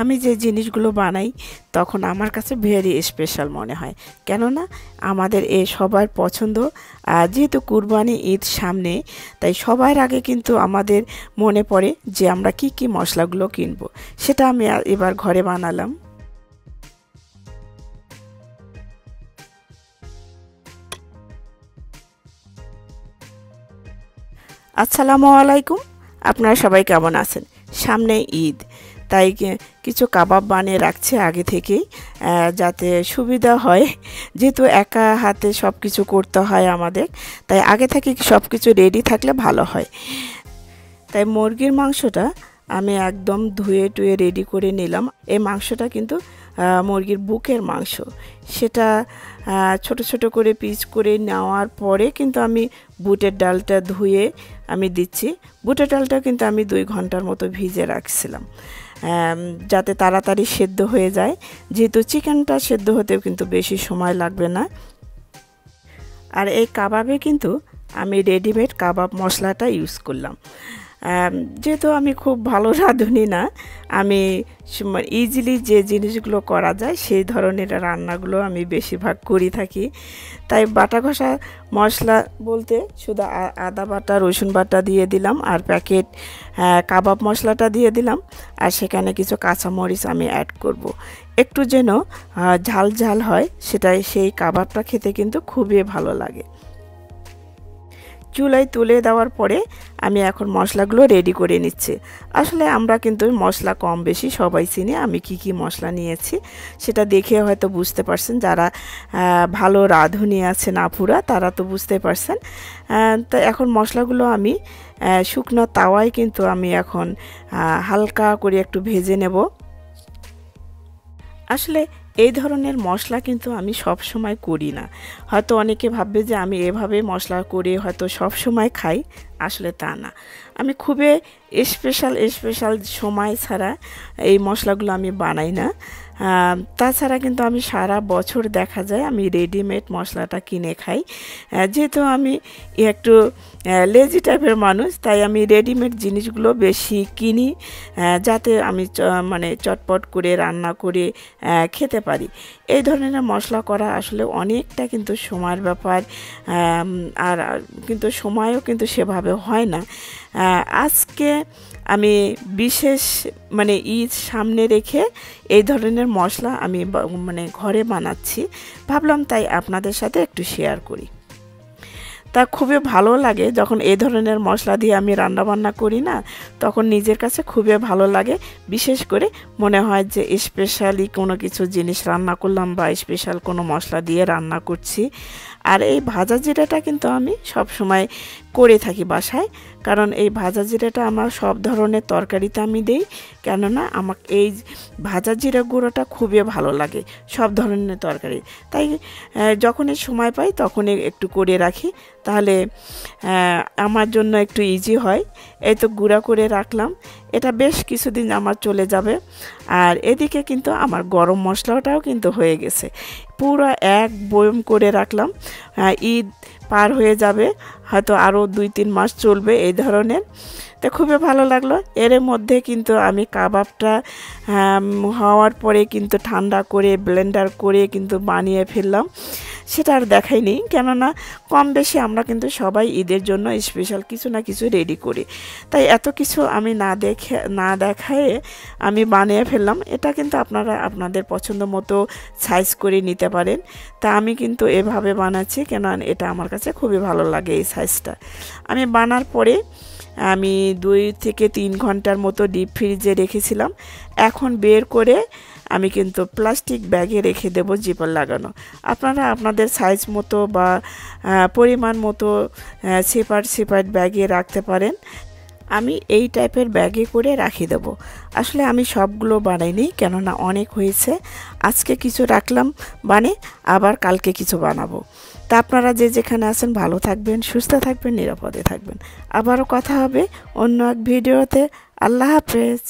আমি যে জিনিসগুলো বানাই তখন আমার কাছে ভেরি স্পেশাল মনে হয়, কেননা আমাদের সবার পছন্দ। যেহেতু কুরবানি ঈদ সামনে, তাই সবার আগে কিন্তু আমাদের মনে পড়ে যে আমরা কি কি মশলাগুলো কিনবো। সেটা আমি এবার ঘরে বানালাম। আসসালামু আলাইকুম, আপনারা সবাই কেমন আছেন? সামনে ঈদ, তাই কিছু কাবাব বানিয়ে রাখছে আগে থেকেই, যাতে সুবিধা হয়। যেহেতু একা হাতে সব কিছু করতে হয় আমাদের, তাই আগে থেকে সব কিছু রেডি থাকলে ভালো হয়। তাই মুরগির মাংসটা আমি একদম ধুয়ে টুয়ে রেডি করে নিলাম। এই মাংসটা কিন্তু মুরগির বুকের মাংস। সেটা ছোট ছোট করে পিস করে নেওয়ার পরে কিন্তু আমি বুটের ডালটা ধুয়ে আমি দিচ্ছি। বুটের ডালটা কিন্তু আমি 2 ঘন্টার মতো ভিজে রাখছিলাম, যাতে তাড়াতাড়ি সেদ্ধ হয়ে যায়। যেহেতু চিকেনটা সেদ্ধ হতেও কিন্তু বেশি সময় লাগবে না। আর এই কাবাবে কিন্তু আমি রেডিমেড কাবাব মশলাটা ইউজ করলাম। যেহেতু আমি খুব ভালো রাঁধুনি না, আমি ইজিলি যে জিনিসগুলো করা যায় সেই ধরনের রান্নাগুলো আমি বেশিরভাগ করি থাকি। তাই বাটা ঘষা মশলা বলতে শুধু আদা বাটা, রসুন বাটা দিয়ে দিলাম, আর প্যাকেট কাবাব মশলাটা দিয়ে দিলাম, আর সেখানে কিছু কাঁচামরিচ আমি অ্যাড করব। একটু যেন ঝাল ঝাল হয়, সেটাই সেই কাবাবটা খেতে কিন্তু খুবই ভালো লাগে। চুলায় তুলে দেওয়ার পরে আমি এখন মশলাগুলো রেডি করে নিচ্ছি। আসলে আমরা কিন্তু মশলা কম বেশি সবাই চিনি। আমি কি কি মশলা নিয়েছি সেটা দেখে হয়তো বুঝতে পারছেন। যারা ভালো রাঁধুনি আছেন আপুরা, তারা তো বুঝতে পারছেন। তো এখন মশলাগুলো আমি শুকনো তাওয়ায় কিন্তু আমি এখন হালকা করে একটু ভেজে নেব। আসলে এই ধরনের মশলা কিন্তু আমি সব সময় করি না। হয়তো অনেকে ভাববে যে আমি এভাবে মশলা করে হয়তো সব সময় খাই, আসলে তা না। আমি খুবই স্পেশাল সময় ছাড়া এই মশলাগুলো আমি বানাই না। তাছাড়া কিন্তু আমি সারা বছর দেখা যায় আমি রেডিমেড মশলাটা কিনে খাই। যেহেতু আমি একটু লেজি টাইপের মানুষ, তাই আমি রেডিমেড জিনিসগুলো বেশি কিনি, যাতে আমি মানে চটপট করে রান্না করে খেতে পারি। এই ধরনের মশলা করা আসলে অনেকটা কিন্তু সময়ের ব্যাপার, আর কিন্তু সময়ও কিন্তু সেভাবে হয় না। আজকে আমি বিশেষ মানে ঈদ সামনে রেখে এই ধরনের মশলা আমি মানে ঘরে বানাচ্ছি, ভাবলাম তাই আপনাদের সাথে একটু শেয়ার করি। তা খুবই ভালো লাগে যখন এই ধরনের মশলা দিয়ে আমি রান্নাবান্না করি না, তখন নিজের কাছে খুবই ভালো লাগে। বিশেষ করে মনে হয় যে স্পেশালি কোনো কিছু জিনিস রান্না করলাম বা স্পেশাল কোনো মশলা দিয়ে রান্না করছি। আর এই ভাজা জিরাটা কিন্তু আমি সব সময় করে থাকি বাসায়, কারণ এই ভাজা জিরাটা আমার সব ধরনের তরকারিতে আমি দেই। কেননা আমাকে এই ভাজা জিরা গুঁড়োটা খুবই ভালো লাগে সব ধরনের তরকারি। তাই যখনই সময় পাই তখনই একটু করে রাখি, তাহলে আমার জন্য একটু ইজি হয়। এই তো গুঁড়া করে রাখলাম, এটা বেশ কিছুদিন আমার চলে যাবে। আর এদিকে কিন্তু আমার গরম মশলাটাও কিন্তু হয়ে গেছে, পুরো এক বয়ম করে রাখলাম। ঈদ পার হয়ে যাবে, হয়তো আরও 2-3 মাস চলবে এই ধরনের। তো খুবই ভালো লাগলো। এর মধ্যে কিন্তু আমি কাবাবটা হওয়ার পরে কিন্তু ঠান্ডা করে ব্লেন্ডার করে কিন্তু বানিয়ে ফেললাম। সেটা আর দেখাইনি, কেননা কম বেশি আমরা কিন্তু সবাই ঈদের জন্য স্পেশাল কিছু না কিছু রেডি করি। তাই এত কিছু আমি না দেখায়ে আমি বানিয়ে ফেললাম। এটা কিন্তু আপনারা আপনাদের পছন্দ মতো সাইজ করে নিতে পারেন। তা আমি কিন্তু এভাবে বানাচ্ছি, কেন এটা আমার কাছে খুবই ভালো লাগে এই সাইজটা। আমি বানার পরে আমি 2 থেকে 3 ঘন্টার মতো ডিপ ফ্রিজে রেখেছিলাম। এখন বের করে আমি কিন্তু প্লাস্টিক ব্যাগে রেখে দেব জিপার লাগানো। আপনারা আপনাদের সাইজ মতো বা পরিমাণ মতো সেপারেট ব্যাগে রাখতে পারেন। আমি এই টাইপের ব্যাগে করে রাখি দেব। আসলে আমি সবগুলো বানাইনি, কেননা অনেক হয়েছে। আজকে কিছু রাখলাম আবার কালকে কিছু বানাবো। তা আপনারা যে যেখানে আছেন ভালো থাকবেন, সুস্থ থাকবেন, নিরাপদে থাকবেন। আবারও কথা হবে অন্য এক ভিডিওতে। আল্লাহ হাফেজ।